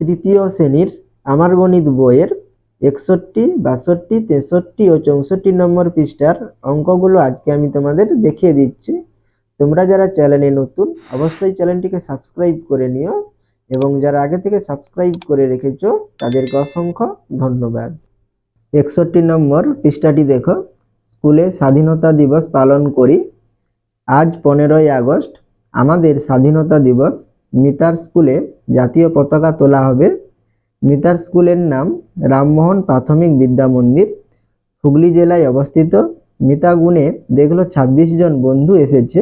তৃতীয় শ্রেণীর আমার গণিত বইয়ের 61, 62, 63 ও 64 নম্বর পৃষ্ঠার অঙ্কগুলো আজকে আমি তোমাদের দেখিয়ে দিচ্ছি। তোমরা যারা চ্যানেলে নতুন অবশ্যই চ্যানেলটিকে সাবস্ক্রাইব করে নিও এবং যারা আগে থেকে সাবস্ক্রাইব করে রেখেছো তাদেরকে অসংখ্য ধন্যবাদ। 61 নম্বর পৃষ্ঠাটি দেখো। স্কুলে স্বাধীনতা দিবস পালন করি। আজ 15ই আগস্ট আমাদের স্বাধীনতা দিবস। মিতার স্কুলে জাতীয় পতাকা তোলা হবে। মিতার স্কুলের নাম রামমোহন প্রাথমিক বিদ্যা মন্দির, হুগলি জেলায় অবস্থিত। মিতা গুনে দেখলো 26 জন বন্ধু এসেছে,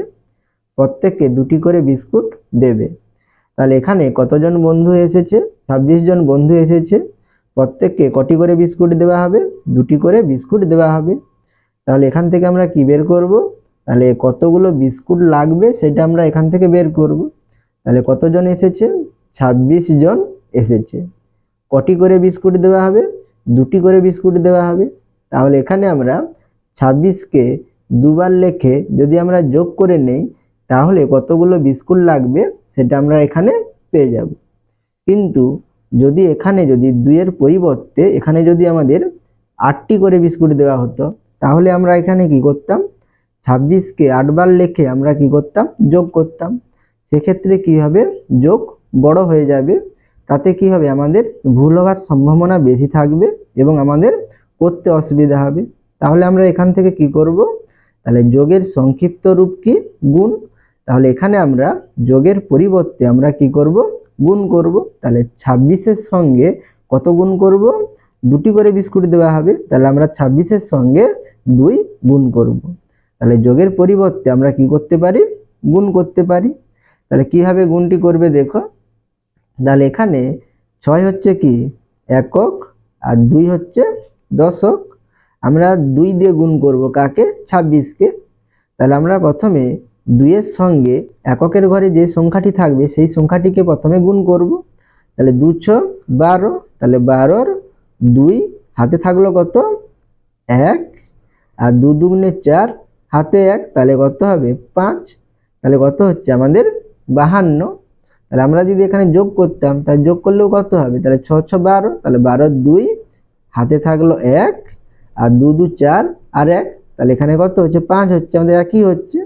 প্রত্যেককে 2টি করে বিস্কুট দেবে। তাহলে এখানে কতজন বন্ধু এসেছে? 26 জন বন্ধু এসেছে, প্রত্যেককে কটি করে বিস্কুট দেওয়া হবে? 2টি করে বিস্কুট দেওয়া হবে। তাহলে এখান থেকে আমরা কি বের করব? তাহলে কতগুলো বিস্কুট লাগবে সেটা আমরা এখান থেকে বের করব। তাহলে কতজন এসেছে? 26 জন এসেছে। কটি করে বিস্কুট দেওয়া হবে? 2টি করে বিস্কুট দেওয়া হবে। তাহলে এখানে আমরা 26কে দুবার লিখে যদি আমরা যোগ করে নেই তাহলে কতগুলো বিস্কুট লাগবে সেটা আমরা এখানে পেয়ে যাব। কিন্তু যদি এখানে 2 এর পরিবর্তে এখানে যদি আমাদের 8টি করে বিস্কুট দেওয়া হতো তাহলে আমরা এখানে কি করতাম? 26কে 8 বার লিখে আমরা কি করতাম? যোগ করতাম। সেক্ষেত্রে কি হবে? যোগ বড় হয়ে যাবে। তাতে কি হবে? আমাদের ভুল হওয়ার সম্ভাবনা বেশি থাকবে এবং আমাদের করতে অসুবিধা হবে। তাহলে আমরা এখান থেকে কি করব? তাহলে যোগের সংক্ষিপ্ত রূপ কি? গুণ। তাহলে এখানে আমরা যোগের পরিবর্তে আমরা কি করব? গুণ করব। তাহলে 26-এর সঙ্গে কত গুণ করব? 2টি করে বিস্কুট দেওয়া হবে। তাহলে আমরা 26-এর সঙ্গে 2 গুণ করব। তাহলে যোগের পরিবর্তে আমরা কি করতে পারি? গুণ করতে পারি। তাহলে কিভাবে গুণটি করবে দেখো। তাহলে এখানে 6 হচ্ছে কি? একক, আর 2 হচ্ছে দশক। আমরা 2 দিয়ে গুণ করব কাকে? 26কে। তাহলে আমরা প্রথমে 2 এর সঙ্গে এককের ঘরে যে সংখ্যাটি থাকবে সেই সংখ্যাটিকে প্রথমে গুণ করব। তাহলে 2 × 6 = 12। তাহলে 12-র 2 হাতে থাকলো কত? 1, আর 2 × 2 = 4, হাতে 1, তাহলে কত হবে? 5। তাহলে কত হচ্ছে আমাদের? 52। তাহলে আমরা যদি এখানে যোগ করতাম তাহলে যোগ করলেও কত হবে? তাহলে 6 × 6 = 12। তাহলে 12-র 2 হাতে থাকলো 1, আর 2 × 2 = 4, আর 1, তাহলে এখানে কত হচ্ছে? 5 হচ্ছে, আমাদের একই হচ্ছে।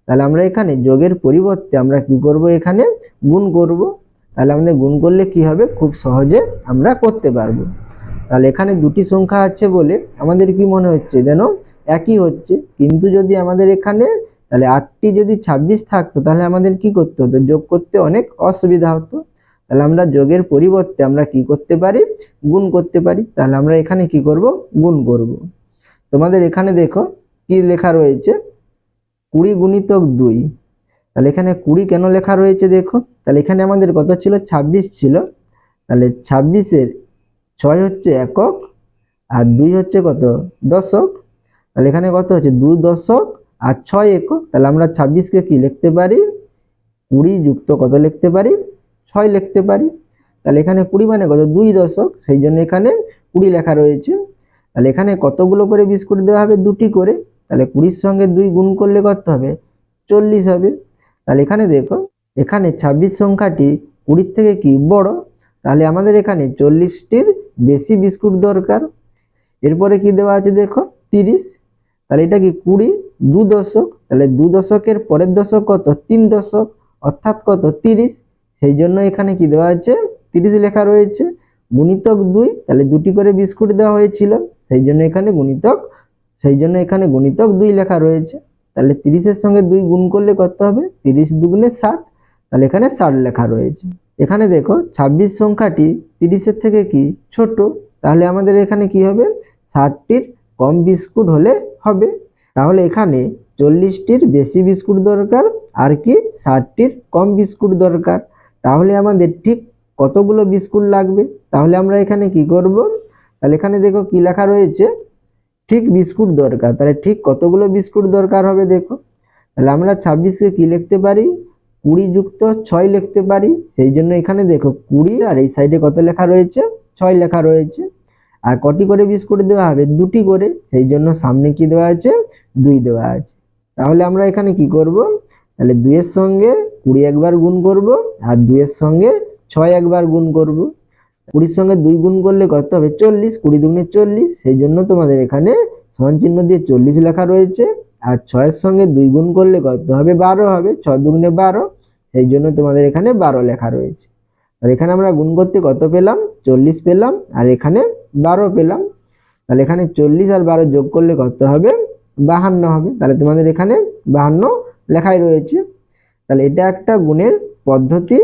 তাহলে আমরা এখানে যোগের পরিবর্তে আমরা কি করব? এখানে গুণ করব। তাহলে আমাদের গুণ করলে কি হবে? খুব সহজে আমরা করতে পারবো। তাহলে এখানে 2টি সংখ্যা আছে বলে আমাদের কি মনে হচ্ছে? যেন একই হচ্ছে। কিন্তু যদি আমাদের এখানে তাহলে 8টি যদি 26 থাকতো তাহলে আমাদের কি করতে হতো? যোগ করতে অনেক অসুবিধা হতো। তাহলে আমরা যোগের পরিবর্তে আমরা কি করতে পারি? গুণ করতে পারি। তাহলে আমরা এখানে কি করব? গুণ করব। তোমাদের এখানে দেখো কি লেখা রয়েছে? 20 × 2। তাহলে এখানে 20 কেন লেখা রয়েছে দেখো। তাহলে এখানে আমাদের কত ছিল? 26 ছিল। তাহলে 26-এর 6 হচ্ছে একক, আর 2 হচ্ছে কত? দশক। তাহলে এখানে কত হচ্ছে? 2 দশক আর 6 একক। তাহলে আমরা 26কে কি লিখতে পারি? 20 যুক্ত কত লিখতে পারি? 6 লিখতে পারি। তাহলে এখানে 20 মানে কত? 2 দশক, সেই জন্য এখানে 20 লেখা রয়েছে। তাহলে এখানে কতগুলো করে বিস্কুট দেওয়া হবে? 2টি করে। তাহলে 20-র সঙ্গে 2 গুণ করলে কত হবে? 40 হবে। তাহলে এখানে দেখো, এখানে 26 সংখ্যাটি 20-র থেকে কি বড়। তাহলে আমাদের এখানে 40টির বেশি বিস্কুট দরকার। এরপরে কি দেওয়া আছে দেখো? 30। তাহলে এটা কি? 20 2 দশক। তাহলে 2 দশকের পরের দশক কত? 3 দশক, অর্থাৎ কত? 30। সেই জন্য এখানে কি দেওয়া আছে? 30 লেখা রয়েছে। গুণিতক 2, তাহলে 2টি করে বিস্কুট দেওয়া হয়েছিল, সেই জন্য এখানে গুণিতক 2 লেখা রয়েছে। তাহলে 30-এর সঙ্গে 2 গুণ করলে কত হবে? 30 × 2 = 60। তাহলে এখানে 60 লেখা রয়েছে। এখানে দেখো 26 সংখ্যাটি 30-এর থেকে কি ছোট। তাহলে আমাদের এখানে কি হবে? 60টির কম বিস্কুট হলে হবে। তাহলে এখানে 40টির বেশি বিস্কুট দরকার, আর কি 60টির কম বিস্কুট দরকার। তাহলে আমাদের ঠিক কতগুলো বিস্কুট লাগবে? তাহলে আমরা এখানে কি করব? তাহলে এখানে দেখো কি লেখা রয়েছে? ঠিক বিস্কুট দরকার। তাহলে ঠিক কতগুলো বিস্কুট দরকার হবে দেখো। তাহলে আমরা 26কে কি লিখতে পারি? 20 যুক্ত 6 লিখতে পারি। সেই জন্য এখানে দেখো 20, আর এই সাইডে কত লেখা রয়েছে? 6 লেখা রয়েছে। আর কটি করে বিস্কুট দেওয়া হবে? 2টি করে। সেই জন্য সামনে কি দেওয়া আছে? 2 দেওয়া আছে। তাহলে আমরা এখানে কি করব? তাহলে 2 এর সঙ্গে 20 একবার গুণ করব, আর 2 এর সঙ্গে 6 একবার গুণ করব। 20 সঙ্গে 2 গুণ করলে কত হবে 40, 20 দুগুণে 40, সেই জন্য তোমাদের এখানে সমান চিহ্ন দিয়ে 40 লেখা রয়েছে। আর 6 এর সঙ্গে 2 গুণ করলে কত হবে 12 হবে, 6 দুগুণে 12, সেই জন্য তোমাদের এখানে 12 লেখা রয়েছে। আর এখানে আমরা গুণ করতে কত পেলাম 40 পেলাম, আর এখানে 12 পেলাম। তাহলে এখানে 40 আর 12 যোগ করলে কত হবে 52 হবে। তাহলে তোমাদের এখানে 52 লেখাই রয়েছে। তাহলে এটা একটা গুণের পদ্ধতি,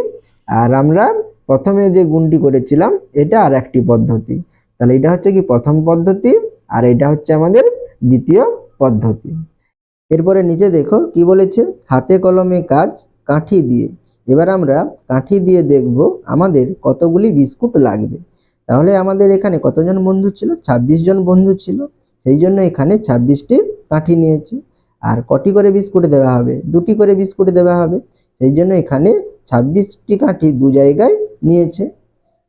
আর আমরা প্রথমে যে গুণটি করেছিলাম এটা আর একটি পদ্ধতি। তাহলে এটা হচ্ছে কি প্রথম পদ্ধতি, আর এটা হচ্ছে আমাদের দ্বিতীয় পদ্ধতি। এরপরে নিচে দেখো কি বলেছে, হাতে কলমে কাজ কাঠি দিয়ে। এবার আমরা কাঠি দিয়ে দেখব আমাদের কতগুলি বিস্কুট লাগবে। তাহলে আমাদের এখানে কতজন বন্ধু ছিল 26 জন বন্ধু ছিল, সেই জন্য এখানে 26টি কাঠি নিয়েছে। আর কটি করে বিস্কুট দেওয়া হবে 2টি করে বিস্কুট দেওয়া হবে, সেই জন্য এখানে 26টি কাঠি দু জায়গায় নিয়েছে।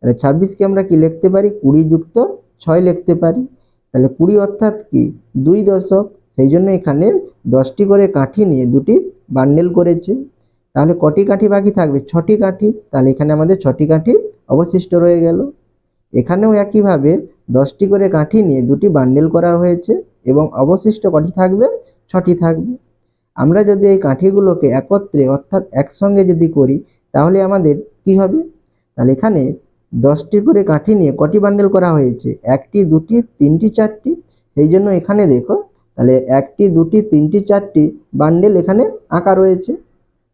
তাহলে 26কে আমরা কি লিখতে পারি 20 যুক্ত 6 লিখতে পারি। তাহলে 20 অর্থাৎ কি 2 দশক, সেই জন্য এখানে 10টি করে কাঠি নিয়ে 2টি বান্ডেল করেছে। তাহলে কটি কাঠি বাকি থাকবে 6টি কাঠি, তাহলে এখানে আমাদের 6টি কাঠি অবশিষ্ট রয়ে গেল। এখানেও একইভাবে 10টি করে কাঠি নিয়ে 2টি বান্ডেল করা হয়েছে এবং অবশিষ্ট কটি থাকবে 6টি থাকবে। আমরা যদি এই কাঠিগুলোকে একত্রে অর্থাৎ একসঙ্গে যদি করি তাহলে আমাদের কি হবে, তাহলে এখানে 10টি করে কাঠি নিয়ে কটি বান্ডেল করা হয়েছে 1টি 2টি 3টি 4টি, সেই জন্য এখানে দেখো তাহলে 1টি 2টি 3টি 4টি বান্ডেল এখানে আঁকা রয়েছে।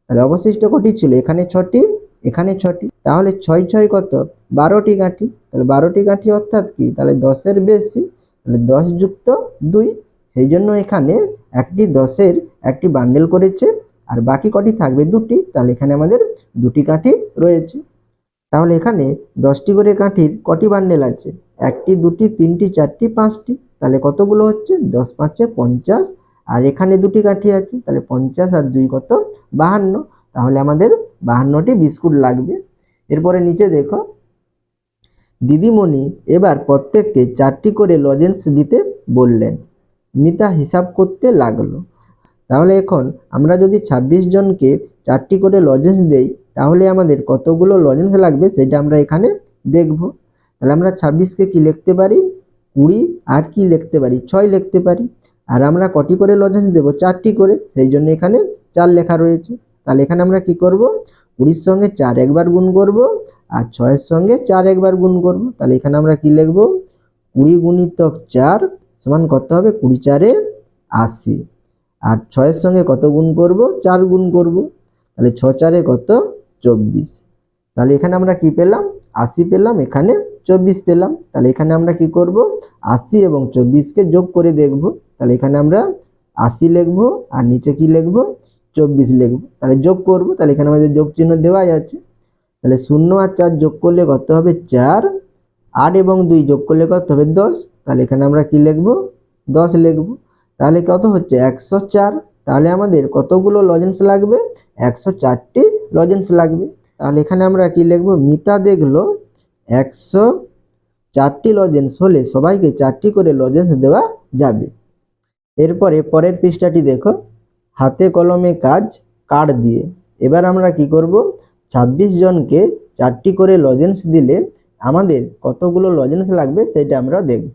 তাহলে অবশিষ্ট কটি ছিল এখানে 6টি, এখানে 6টি, তাহলে 6 6 কত 12টি কাঠি। তাহলে 12টি কাঠি অর্থাৎ কি তাহলে 10-এর বেশি, তাহলে 10 যুক্ত 2, সেই জন্য এখানে একটি 10-এর একটি বান্ডেল করেছে আর বাকি কটি থাকবে 2টি, তাহলে এখানে আমাদের 2টি কাঠি রয়েছে। তাহলে এখানে 10টি করে কাঠির কটি বান্ডেল আছে 1টি 2টি 3টি 4টি 5টি, তাহলে কতগুলো হচ্ছে 10 5 50, আর এখানে 2টি কাঠি আছে তাহলে 50 আর 2 কত 52, তাহলে আমাদের 52টি বিস্কুট লাগবে। এরপরে নিচে দেখো, দিদিমণি এবার প্রত্যেককে 4টি করে লজেন্স দিতে বললেন। মিতা হিসাব করতে লাগলো। তাহলে এখন আমরা যদি 26 জনকে 4টি করে লজেন্স দেই তাহলে আমাদের কতগুলো লজেন্স লাগবে সেটা আমরা এখানে দেখব। তাহলে আমরা 26কে কি লিখতে পারি 20, আর কি লিখতে পারি 6 লিখতে পারি। আর আমরা কটি করে লজেন্স দেব 4টি করে, সেই জন্য এখানে 4 লেখা রয়েছে। তাহলে এখানে আমরা কি করব 20-র সঙ্গে 4 একবার গুণ করব আর 6-এর সঙ্গে 4 একবার গুণ করব। তাহলে এখানে আমরা কি লিখব 20 গুণিতক 4 সমান কত হবে 20 4 80, আর 6-এর সঙ্গে কত গুণ করব 4 গুণ করব, তাহলে 6 4 কত 24। তাহলে এখানে আমরা কি পেলাম 80 পেলাম, এখানে 24 পেলাম। তাহলে এখানে আমরা কি করব 80 এবং 24কে যোগ করে দেখব। তাহলে এখানে আমরা 80 লিখব আর নিচে কি লিখব 24 লিখব, তাহলে যোগ করব। তাহলে এখানে আমাদের যোগ চিহ্ন দেওয়াই আছে। তাহলে 0 আর 4 যোগ করলে কত হবে 4, 8 এবং 2 যোগ করলে কত হবে 10, তাহলে এখানে আমরা কি লিখব 10 লিখব। তাহলে কত হচ্ছে 104। তাহলে আমাদের কতগুলো লজেন্স লাগবে 104টি লজেন্স লাগবে। তাহলে এখানে আমরা কি লিখব মিতা দেখলো 104টি লজেন্স হলে সবাইকে 4টি করে লজেন্স দেওয়া যাবে। এরপরে পরের পৃষ্ঠাটি দেখো, হাতে কলমে কাজ কার্ড দিয়ে। এবার আমরা কি করব 26 জনকে 4টি করে লজেন্স দিলে আমাদের কতগুলো লজেন্স লাগবে সেটা আমরা দেখব।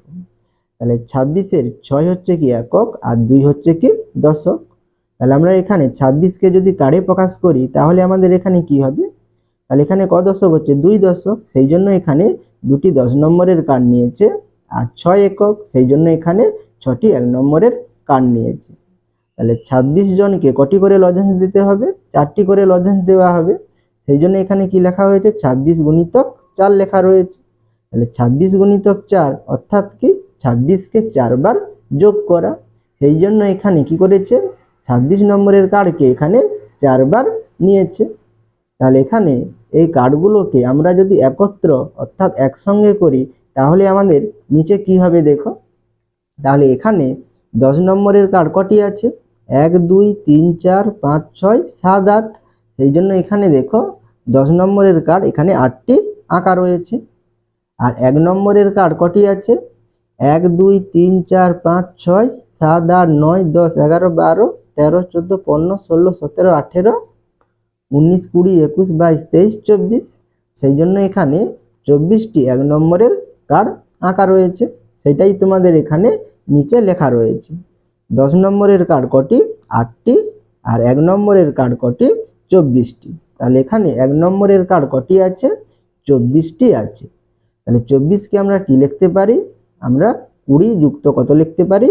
তাহলে 26-এর 6 হচ্ছে কি একক আর 2 হচ্ছে কি দশক। তাহলে আমরা এখানে 26কে যদি কার্ডে প্রকাশ করি তাহলে আমাদের এখানে কি হবে, তাহলে এখানে ক দশক হচ্ছে 2 দশক, সেই জন্য এখানে 2টি 10 নম্বরের কার্ড নিয়েছে। আর 6 একক, সেই জন্য এখানে 6টি 1 নম্বরের কার্ড নিয়েছে। তাহলে 26 জনকে কটি করে লজেন্স দিতে হবে 4টি করে লজেন্স দেওয়া হবে, সেই জন্য এখানে কি লেখা হয়েছে 26 গুণিতক 4 লেখা রয়েছে। তাহলে 26 গুণিতক 4 অর্থাৎ কি 26কে 4 বার যোগ করা, সেই জন্য এখানে কি করেছে 26 নম্বরের কার্ডকে এখানে 4 বার নিয়েছে। তাহলে এখানে এই কার্ডগুলোকে আমরা যদি একত্র অর্থাৎ একসঙ্গে করি তাহলে আমাদের নিচে কি হবে দেখো। তাহলে এখানে 10 নম্বরের কার্ড কটি আছে 1 2 3 4 5 6 7 8, সেই জন্য এখানে দেখো 10 নম্বরের কার্ড এখানে 8টি আঁকা রয়েছে। আর 1 নম্বরের কার্ড কটি আছে 1 2 3 4 5 6 7 8 9 10 11 12 13 14 15 16 17 18 19 20 21 22 23 24, সেই জন্য এখানে 24টি 1 নম্বরের কার্ড আঁকা রয়েছে, সেটাই তোমাদের এখানে নিচে লেখা রয়েছে। 10 নম্বরের কার্ড কটি? 8টি। আর 1 নম্বরের কার্ড কটি? 24টি। তাহলে এখানে 1 নম্বরের কার্ড কটি আছে? 24টি আছে। তাহলে 24কে আমরা কি লিখতে পারি? আমরা 20 যুক্ত কত লিখতে পারি?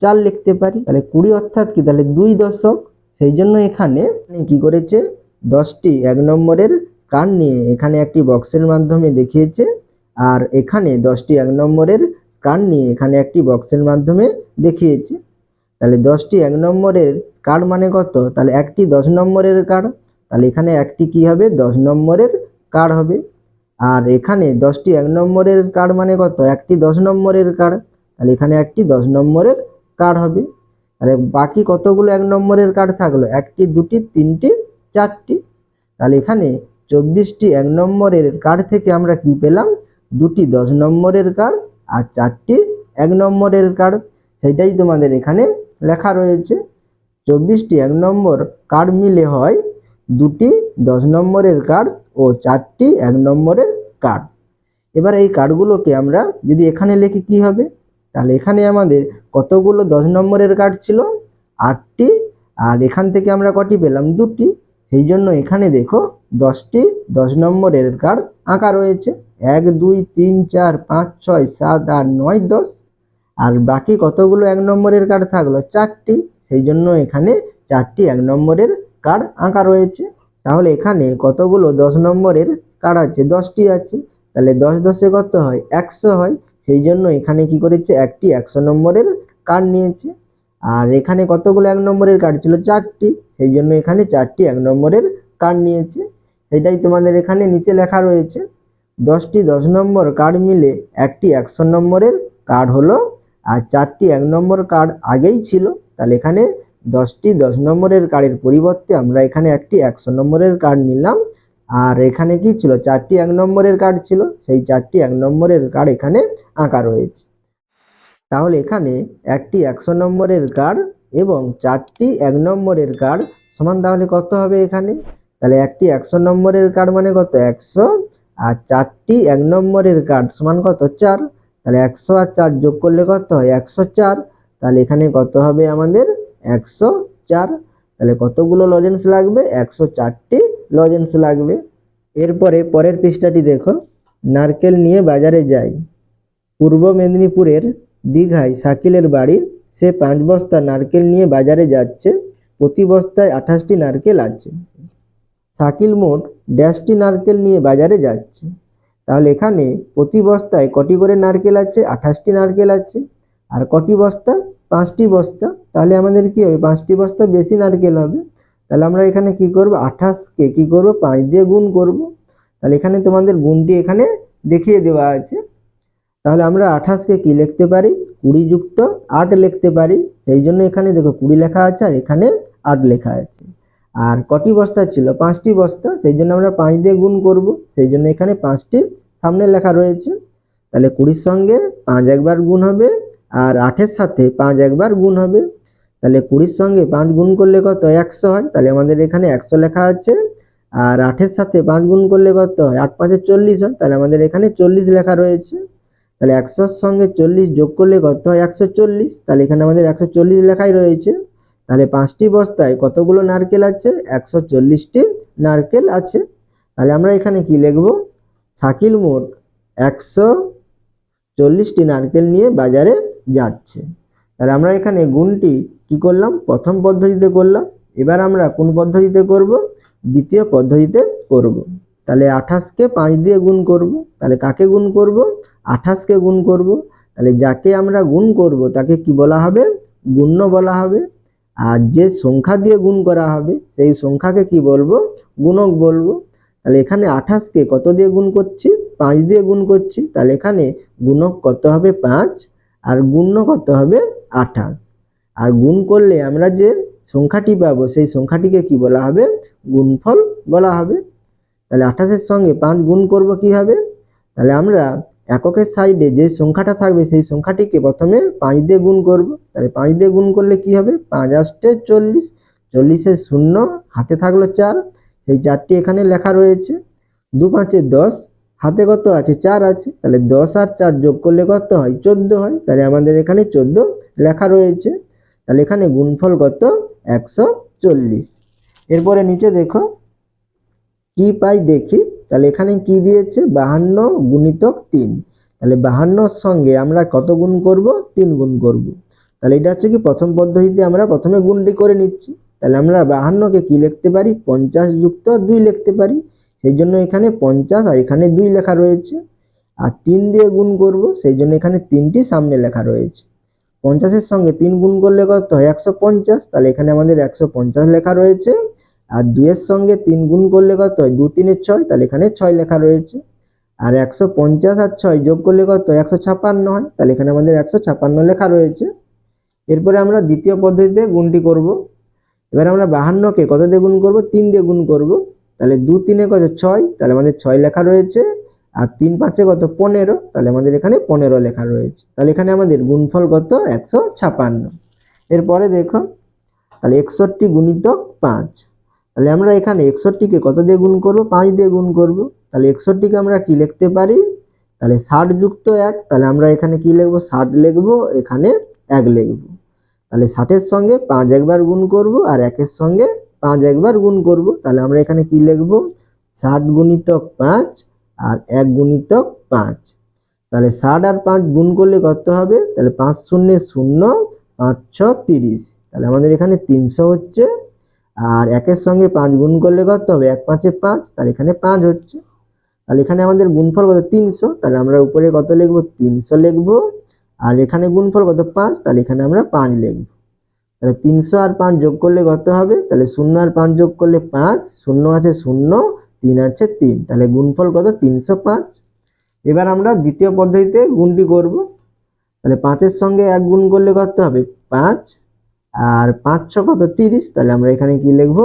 4 লিখতে পারি। তাহলে 20 অর্থাৎ কি? তাহলে 2 দশক। সেই জন্য এখানে কি করেছে? 10টি 1 নম্বরের কার্ড নিয়ে এখানে একটি বক্সের মাধ্যমে দেখিয়েছে, আর এখানে 10টি 1 নম্বরের কার্ড নিয়ে এখানে একটি বক্সের মাধ্যমে দেখিয়েছে। তাহলে 10টি 1 নম্বরের কার্ড মানে কত? তাহলে একটি 10 নম্বরের কার্ড, তাহলে এখানে একটি কি হবে? 10 নম্বরের কার্ড হবে। আর এখানে 10টি 1 নম্বরের কার্ড মানে কত? একটি 10 নম্বরের কার্ড, তাহলে এখানে একটি 10 নম্বরের কার্ড হবে। তাহলে বাকি কতগুলো 1 নম্বরের কার্ড থাকলো? একটি, দুটি, তিনটি, চারটি। তাহলে এখানে 24টি 1 নম্বরের কার্ড থেকে আমরা কি পেলাম? দুটি 10 নম্বরের কার্ড আর 4টি 1 নম্বরের কার্ড। সেটাই তোমাদের এখানে লেখা রয়েছে। 24টি 1 নম্বর কার্ড মিলে হয় দুটি 10 নম্বরের কার্ড ও 4টি 1 নম্বরের কার্ড। এবার এই কার্ডগুলোকে আমরা যদি এখানে লিখি কি হবে? তাহলে এখানে আমাদের কতগুলো 10 নম্বরের কার্ড ছিল? 8টি। আর এখান থেকে আমরা কটি পেলাম? দুটি। সেই জন্য এখানে দেখো 10টি 10 নম্বরের কার্ড আঁকা রয়েছে। 1 2 3 4 5 6 7 8 9 10। আর বাকি কতগুলো 1 নম্বরের কার্ড থাকলো? 4টি। সেই জন্য এখানে 4টি 1 নম্বরের কার্ড আঁকা রয়েছে। তাহলে এখানে কতগুলো 10 নম্বরের কার্ড আছে? 10টি আছে। তাহলে 10 10 কত হয়? 100 হয়। সেই জন্য এখানে কি করেছে? একটি 100 নম্বরের কার্ড নিয়েছে। আর এখানে কতগুলো 1 নম্বরের কার্ড ছিল? 4টি। সেই জন্য এখানে 4টি 1 নম্বরের কার্ড নিয়েছে। সেটাই তোমাদের এখানে নিচে লেখা রয়েছে। 10টি 10 নম্বর কার্ড মিলে একটি 100 নম্বরের কার্ড হলো, আর 4টি 1 নম্বর কার্ড আগেই ছিল। তাহলে এখানে 10টি 10 নম্বরের কার্ডের পরিবর্তে আমরা এখানে একটি 100 নম্বরের কার্ড নিলাম। আর এখানে কি ছিল? 4টি 1 নম্বরের কার্ড ছিল, সেই 4টি 1 নম্বরের কার্ড এখানে আঁকা রয়েছে। তাহলে এখানে একটি 100 নম্বরের কার্ড এবং 4টি 1 নম্বরের কার্ড সমান তাহলে কত হবে এখানে? তাহলে একটি 100 নম্বরের কার্ড মানে কত? 100। আর 4টি 1 নম্বরের কার্ড সমান কত? 4। তাহলে 100 আর 4 যোগ করলে কত হয়? 104। তাহলে এখানে কত হবে আমাদের? 104। তাহলে কতগুলো লজেন্স লাগবে? 104টি লজেন্স লাগবে। এরপরে পরের পৃষ্ঠাটি দেখো। নারকেল নিয়ে বাজারে যাই। পূর্ব মেদিনীপুরের দীঘায় শাকিলের বাড়ি। সে 5 বস্তা নারকেল নিয়ে বাজারে যাচ্ছে। প্রতি বস্তায় 28টি নারকেল আছে। শাকিল মোট ড্যাশটি নারকেল নিয়ে বাজারে যাচ্ছে। তাহলে এখানে প্রতি বস্তায় কটি করে নারকেল আছে? 28টি নারকেল আছে। আর কটি বস্তা? 5টি বস্তা। তাহলে আমাদের কি হবে? 5টি বস্তা বেশি নারকেল হবে। তাহলে আমরা এখানে কি করব? 28কে কি করব? 5 দিয়ে গুণ করব। তাহলে এখানে তোমাদের গুণটি এখানে দেখিয়ে দেওয়া আছে। তাহলে আমরা 28কে কি লিখতে পারি? 20 যুক্ত 8 লিখতে পারি। সেই জন্য এখানে দেখো 20 লেখা আছে আর এখানে 8 লেখা আছে। আর কটি বস্তা ছিল? 5টি বস্তা। সেই জন্য আমরা 5 দিয়ে গুণ করব। সেই জন্য এখানে 5টি সামনে লেখা রয়েছে। তাহলে 20-র সঙ্গে 5 একবার গুণ হবে, আর 8-এর সাথে 5 একবার গুণ হবে। তাহলে 20-র সঙ্গে 5 গুণ করলে কত? 100 হয়। তাহলে আমাদের এখানে 100 লেখা আছে। আর 8-এর সাথে 5 গুণ করলে কত হয়? 8 5 40 হয়। তাহলে আমাদের এখানে 40 লেখা রয়েছে। তাহলে 100-র সঙ্গে 40 যোগ করলে কত হয়? 140। তাহলে এখানে আমাদের 140 লেখাই রয়েছে। তাহলে 5টি বস্তায় কতগুলো নারকেল আছে? 140টি নারকেল আছে। তাহলে আমরা এখানে কি লিখব? শাকিল মোট 140টি নারকেল নিয়ে বাজারে যাচ্ছে। তাহলে আমরা এখানে গুণটি কি করলাম? প্রথম পদ্ধতিতে করলাম। এবার আমরা কোন পদ্ধতিতে করব? দ্বিতীয় পদ্ধতিতে করব। তাহলে 28কে 5 দিয়ে গুণ করব। তাহলে কাকে গুণ করব? 28কে গুণ করব। তাহলে যাকে আমরা গুণ করব তাকে কি বলা হবে? গুণ্য বলা হবে। আর যে সংখ্যা দিয়ে গুণ করা হবে সেই সংখ্যাকে কি বলবো? গুণক বলবো। তাহলে এখানে 28কে কত দিয়ে গুণ করছি? 5 দিয়ে গুণ করছি। তাহলে এখানে গুণক কত হবে? 5, আর গুণ্য কত হবে? 28। আর গুণ করলে আমরা যে সংখ্যাটি পাবো সেই সংখ্যাটিকে কি বলা হবে? গুণফল বলা হবে। তাহলে 28-এর সঙ্গে 5 গুণ করব কিভাবে? তাহলে আমরা এককের সাইডে যে সংখ্যাটা থাকবে সেই সংখ্যাটিকে প্রথমে 5 দিয়ে গুণ করব। তাহলে 5 দিয়ে গুণ করলে কি হবে? 5 8 40। 40-এর শূন্য হাতে থাকলো 4, সেই 4টি এখানে লেখা রয়েছে। 2 5 10, হাতে কত আছে 4 আছে, তাহলে 10 আর 4 যোগ করলে কত হয় 14 হয়, তাহলে আমাদের এখানে 14 লেখা রয়েছে। তাহলে এখানে গুণফল কত 140। এরপরে নিচে দেখো কি পাই দেখি, তাহলে এখানে কি দিয়েছে 52 গুণিতক 3। তাহলে 52 সঙ্গে আমরা কত গুণ করব 3 গুণ করব। তাহলে এটা হচ্ছে কি প্রথম পদ্ধতিতে আমরা প্রথমে গুণটি করে নিচ্ছি। তাহলে আমরা 52 কে কি লিখতে পারি 50 যুক্ত 2 লিখতে পারি, সেই জন্য এখানে 50 আর এখানে 2 লেখা রয়েছে। আর 3 দিয়ে গুণ করব, সেই জন্য এখানে 3টি সামনে লেখা রয়েছে। 50 এর সঙ্গে 3 গুণ করলে কত হয় 150, তাহলে এখানে আমাদের 150 লেখা রয়েছে। আর 2 এর সঙ্গে 3 গুণ করলে কত হয় 2 3 এর 6, তাহলে এখানে 6 লেখা রয়েছে। আর 150 আর 6 যোগ করলে কত 156 হয়, তাহলে এখানে আমাদের 156 লেখা রয়েছে। এরপরে আমরা দ্বিতীয় পদ্ধতিতে গুণটি করব। এবার আমরা 52 কে কত দিয়ে গুণ করব 3 দিয়ে গুণ করব। তাহলে 2 3 এ কত 6, তাহলে আমাদের 6 লেখা রয়েছে। আর 3 5 এ কত 15, তাহলে আমাদের এখানে 15 লেখা রয়েছে। তাহলে এখানে আমাদের গুণফল কত 156। এরপরে দেখো তাহলে 61 গুণিতক 5। তাহলে আমরা এখানে 61 কে কত দিয়ে গুণ করব 5 দিয়ে গুণ করব। তাহলে 61 কে আমরা কি লিখতে পারি, তাহলে 60 যুক্ত 1, তাহলে আমরা এখানে কি লিখব 60 লিখব, এখানে 1 লিখব। তাহলে 60 এর সঙ্গে 5 একবার গুণ করব আর 1 এর সঙ্গে 5 একবার গুণ করব। তাহলে আমরা এখানে কি লিখব 60 গুণিতক 5 আর 1 গুণিতক 5। তাহলে 60 আর 5 গুণ করলে কত হবে, তাহলে 5 শূন্য 0, 5 6 30, তাহলে আমাদের এখানে 300 হচ্ছে। আর 1 এর সঙ্গে 5 গুণ করলে কত হবে 1 5 এ 5, তাহলে এখানে 5 হচ্ছে। তাহলে এখানে আমাদের গুণফল কত 300, তাহলে আমরা উপরে কত লিখব 300 লিখব। আর এখানে গুণফল কত 5, তাহলে এখানে আমরা 5 লিখব। তাহলে 300 আর 5 যোগ করলে কত হবে, তাহলে 0 আর 5 যোগ করলে 5, 0 আছে 0, 3 আছে 3, তাহলে গুণফল কত 305। এবার আমরা দ্বিতীয় পদ্ধতিতে গুণটি করব। তাহলে 5 এর সঙ্গে 1 গুণ করলে কত হবে 5, আর 5 6 কত 30, তাহলে আমরা এখানে কি লিখব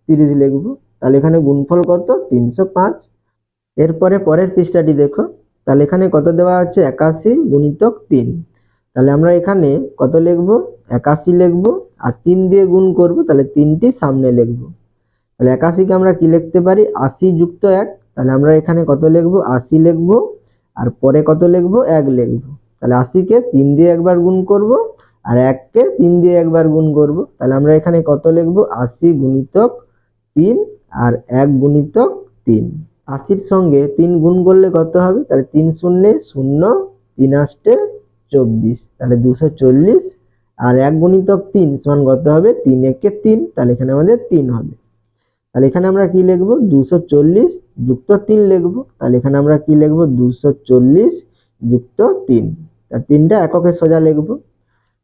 30 লিখব। তাহলে এখানে গুণফল কত 305। এরপরে পরের পৃষ্ঠাটি দেখো, তাহলে এখানে কত দেওয়া আছে 81 গুণিতক 3। তাহলে আমরা এখানে কত লিখব 81 লিখব আর 3 দিয়ে গুণ করব, তাহলে 3টি সামনে লিখব। তাহলে 81 কে আমরা কি লিখতে পারি 80 যুক্ত 1, তাহলে আমরা এখানে কত লিখব 80 লিখব আর পরে কত লিখব 1 লিখব। তাহলে 80 কে 3 দিয়ে একবার গুণ করব আর 1 কে 3 দিয়ে একবার গুণ করব। তাহলে আমরা এখানে কত লিখব 80 গুণিতক 3 আর 1 গুণিতক 3। 80 এর সঙ্গে 3 গুণ করলে কত হবে, তাহলে 3 শূন্য 0, 3 8 24, তাহলে 240। আর 1 গুণিতক 3 সমান কত হবে 3 1 3, তাহলে এখানে আমাদের 3 হবে। তাহলে এখানে আমরা কি লিখব 240 যুক্ত 3 লিখব। তাহলে এখানে আমরা কি লিখব 240 যুক্ত 3, তার 3টা এককে সোজা লিখব।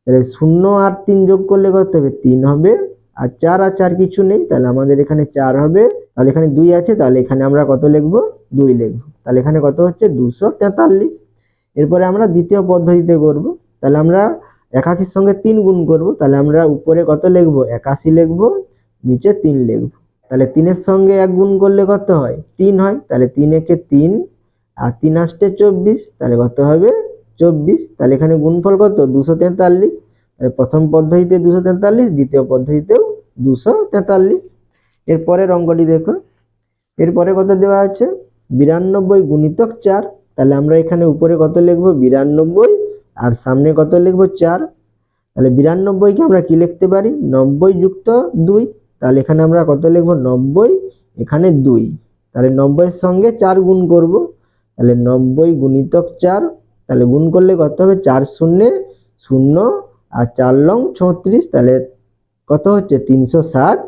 তাহলে 0 আর 3 যোগ করলে কত হবে 3 হবে। আর 4 আর 4 কিছু নেই, তাহলে আমাদের এখানে 4 হবে। তাহলে এখানে 2 আছে, তাহলে এখানে আমরা কত লিখব 2 লিখব। তাহলে এখানে কত হচ্ছে 243। এরপরে আমরা দ্বিতীয় পদ্ধতিতে করব। তাহলে আমরা 81 এর সঙ্গে 3 গুণ করব। তাহলে আমরা উপরে কত লিখব 81 লিখব, নিচে 3 লিখব। তাহলে 3 এর সঙ্গে 1 গুণ করলে কত হয় 3 হয়, তাহলে 3 1 3 আর 3 8 24, তাহলে কত হবে 24। তাহলে এখানে গুণফল কত 243। তাহলে প্রথম পদ্ধতিতে 243, দ্বিতীয় পদ্ধতিতেও 243। এর পরের অঙ্কটি দেখো, এরপরে কত দেওয়া আছে 92 গুণিতক 4। তাহলে আমরা এখানে উপরে কত লিখব 92 আর সামনে কত লিখব 4। তাহলে 92 কে আমরা কি লিখতে পারি 90 যুক্ত 2, তাহলে এখানে আমরা কত লিখব 90, এখানে 2। তাহলে 90 এর সঙ্গে 4 গুণ করব। তাহলে 90 গুণিতক 4, তাহলে গুণ করলে কত হবে 4 শূন্য 0 আর 4 লং 36, তাহলে কত হচ্ছে 360।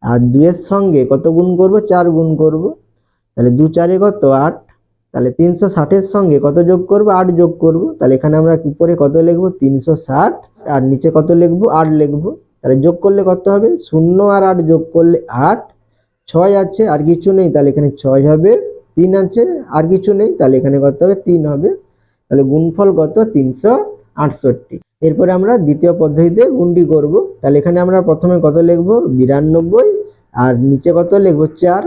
আর 2 এর সঙ্গে কত গুণ করব 4 গুণ করব। তাহলে 2 4 এ কত 8, তাহলে 360 এর সঙ্গে কত যোগ করব 8 যোগ করব। তাহলে এখানে আমরা উপরে কত লিখব 360 আর নিচে কত লিখব 8 লিখব। তাহলে যোগ করলে কত হবে 0 আর 8 যোগ করলে 8, 6 আছে আর কিছু নেই, তাহলে এখানে 6 হবে। 3 আছে আর কিছু নেই, তাহলে এখানে কত হবে 3 হবে। তাহলে গুণফল কত 368। এরপরে আমরা দ্বিতীয় পদ্ধতিতে গুণটি করব। তাহলে এখানে আমরা প্রথমে কত লিখব 92 আর নিচে কত লিখব 4।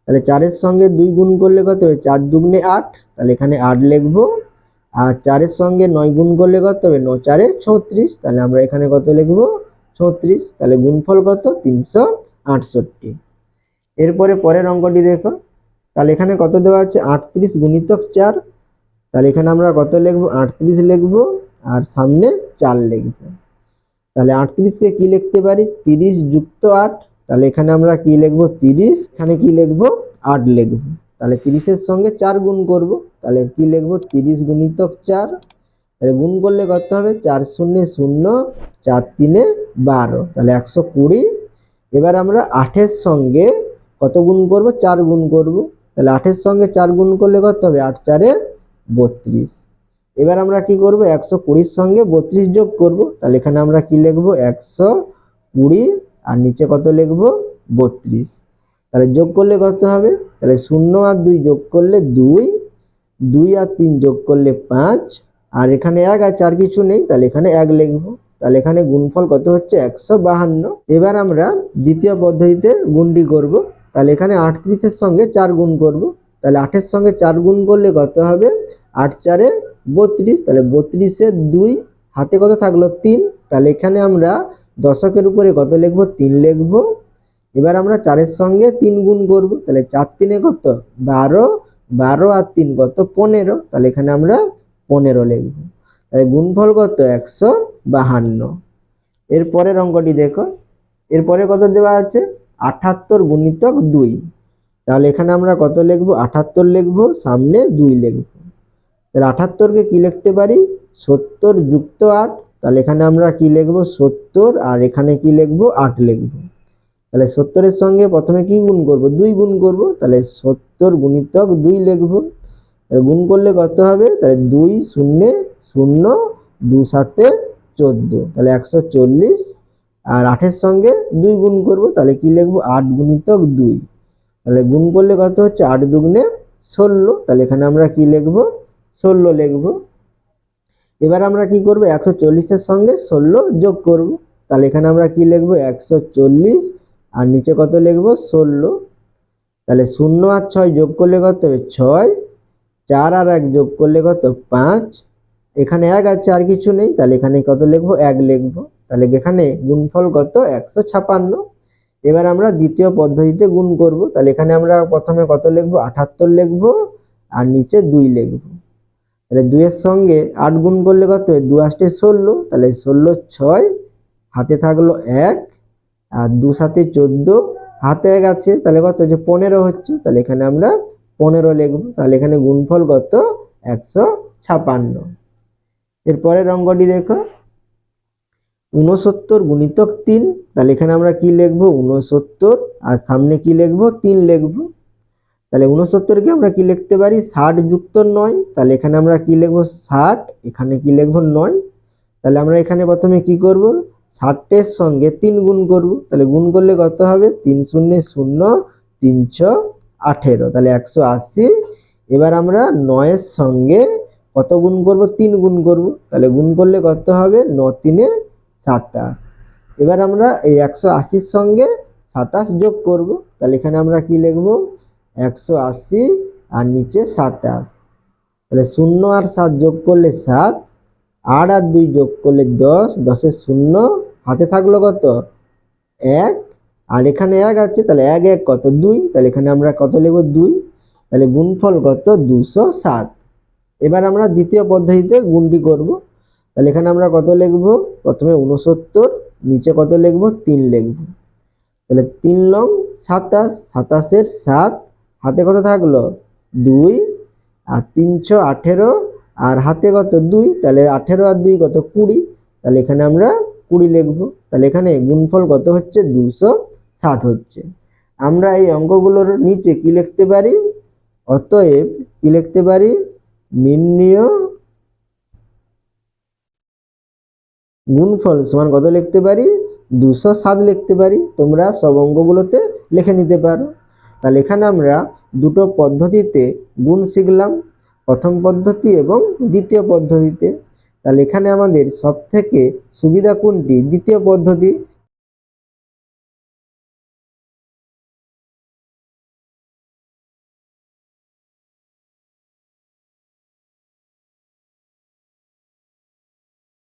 তাহলে 4 এর সঙ্গে 2 গুণ করলে কত হবে 4 দুগুণে 8, তাহলে এখানে 8 লিখব। আর 4 এর সঙ্গে 9 গুণ করলে কত হবে 9 4 36, তাহলে আমরা এখানে কত লিখব 36। তাহলে গুণফল কত 368। এরপরে পরের অঙ্কটি দেখো। তাহলে এখানে কত দেওয়া আছে 38 গুণিতক 4। তাহলে এখানে আমরা কত লিখবো 38 লিখবো আর সামনে 4 লিখবো। তাহলে 38 কে কি লিখতে পারি 30 যুক্ত 8। তাহলে এখানে আমরা কি লিখবো 30, এখানে কি লিখবো 8 লিখবো। তাহলে 30 এর সঙ্গে 4 গুণ করব। তাহলে কি লিখবো 30 গুণিতক 4। তাহলে গুণ করলে কত হবে 4 শূন্য 0 4 3 12, তাহলে 120। এবার আমরা 8 এর সঙ্গে কত গুণ করব 4 গুণ করব। তাহলে 8 এর সঙ্গে 4 গুণ করলে কত হবে 8 4 32। এবার আমরা কি করব 120 এর সঙ্গে 32 যোগ করব। তাহলে এখানে আমরা কি লিখব 120 আর নিচে কত লিখব 32। তাহলে যোগ করলে কত হবে তাহলে 0 আর 2 যোগ করলে 2, 2 আর 3 যোগ করলে 5, আর এখানে 1 আছে আর কিছু নেই, তাহলে এখানে 1 লিখব। তাহলে এখানে গুণফল কত হচ্ছে 152। এবার আমরা দ্বিতীয় পদ্ধতিতে গুণটি করব। তাহলে এখানে 38 এর সঙ্গে 4 গুণ করব। তাহলে 8 এর সঙ্গে 4 গুণ করলে কত হবে 8 4 32। তাহলে 32 এর 2 হাতে কত থাকলো 3। তাহলে এখানে আমরা দশকের উপরে কত লিখব 3 লিখব। এবার আমরা 4 এর সঙ্গে 3 গুণ করব। তাহলে 4 3 কত 12, 12 আর 3 কত 15। তাহলে এখানে আমরা 15 লিখব। তাহলে গুণফল কত 152। এরপরের অঙ্কটি দেখো। এরপরে কত দেওয়া আছে 78 গুণিতক 2। তাহলে এখানে আমরা কত লিখব 78 লিখব, সামনে 2 লিখব। তাহলে 78 কে কি লিখতে পারি 70 যুক্ত 8। তাহলে এখানে আমরা কি লিখব 70 আর এখানে কি লিখব 8 লিখব। তাহলে 70 এর সঙ্গে প্রথমে কি গুণ করব 2 গুণ করব। তাহলে 70 গুণিতক 2 লিখব। তাহলে গুণ করলে কত হবে তাহলে 2 0 0 2 7 14, তাহলে 140। আর 8 এর সঙ্গে 2 গুণ করব। তাহলে কি লিখব 8 গুণিতক 2। তাহলে গুণ করলে কত হচ্ছে 8 দুগুণে 16। তাহলে এখানে আমরা কি লিখব 16 লিখব। এবার আমরা কি করব 140 এর সঙ্গে 16 যোগ করব। তাহলে এখানে আমরা কি লিখব 140 আর নিচে কত লিখব 16। তাহলে 0 আর 6 যোগ করলে কত হবে 6, 4 আর 1 যোগ করলে কত 5, এখানে 1 আছে আর কিছু নেই, তাহলে এখানে কত লিখব 1 লিখব। তাহলে এখানে গুণফল কত 156। এবার আমরা দ্বিতীয় পদ্ধতিতে গুণ করব। তাহলে এখানে আমরা প্রথমে কত লিখব 78 লিখব আর নিচে 2 লিখব। তাহলে 2 এর সঙ্গে 8 গুণ করলে কত হবে 2 8 16। তাহলে 16 6 হাতে থাকলো 1 আর 2 7 14, হাতে 1 আছে তাহলে কত হচ্ছে 15 হচ্ছে। তাহলে এখানে আমরা 15 লিখব। তাহলে এখানে গুণফল কত 156। এরপরের অঙ্কটি দেখো 69 গুণিতক 3। তাহলে এখানে আমরা কি লিখব 69 আর সামনে কি লিখব 3 লিখব। তাহলে 69 কে আমরা কি লিখতে পারি 60 যুক্ত 9। তাহলে এখানে আমরা কি লিখব 60, এখানে কি লিখব 9। তাহলে আমরা এখানে প্রথমে কি করব 60 এর সঙ্গে 3 গুণ করব। তাহলে গুণ করলে কত হবে 3 0 0 318, তাহলে 180। এবার আমরা 9 এর সঙ্গে কত গুণ করব 3 গুণ করব। তাহলে গুণ করলে কত হবে 9 3 27। এবার আমরা এই 180 এর সঙ্গে 27 যোগ করব। তাহলে এখানে আমরা কি লিখব 180 আর নিচে 27। তাহলে 0 আর 7 যোগ করলে 7, 8 আর 2 যোগ করলে 10, 10 এর 0 হাতে থাকলো কত 1 আর এখানে 1 আছে, তাহলে 1 1 কত 2। তাহলে এখানে আমরা কত লিখব 2। তাহলে গুণফল কত 207। এবার আমরা দ্বিতীয় পদ্ধতিতে গুণটি করব। তাহলে এখানে আমরা কত লিখব প্রথমে 69 নিচে কত লিখব 3 লিখব। তাহলে 3 লং 27, 27 এর 7 হাতে কত থাকলো 2 আর 318 আর হাতে কত 2। তাহলে 18 আর 2 কত 20। তাহলে এখানে আমরা 20 লিখব। তাহলে এখানে গুণফল কত হচ্ছে 207 হচ্ছে। আমরা এই অঙ্কগুলোর নিচে কি লিখতে পারি অতএব কি লিখতে পারি নির্ণয় গুণফল সমান কত লিখতে পারি 207 লিখতে পারি। তোমরা সব অঙ্কগুলোতে লিখে নিতে পারো। তাহলে এখানে আমরা দুটো পদ্ধতিতে গুণ শিখলাম, প্রথম পদ্ধতি এবং দ্বিতীয় পদ্ধতিতে। তাহলে এখানে আমাদের সবথেকে সুবিধা কোনটি দ্বিতীয় পদ্ধতি।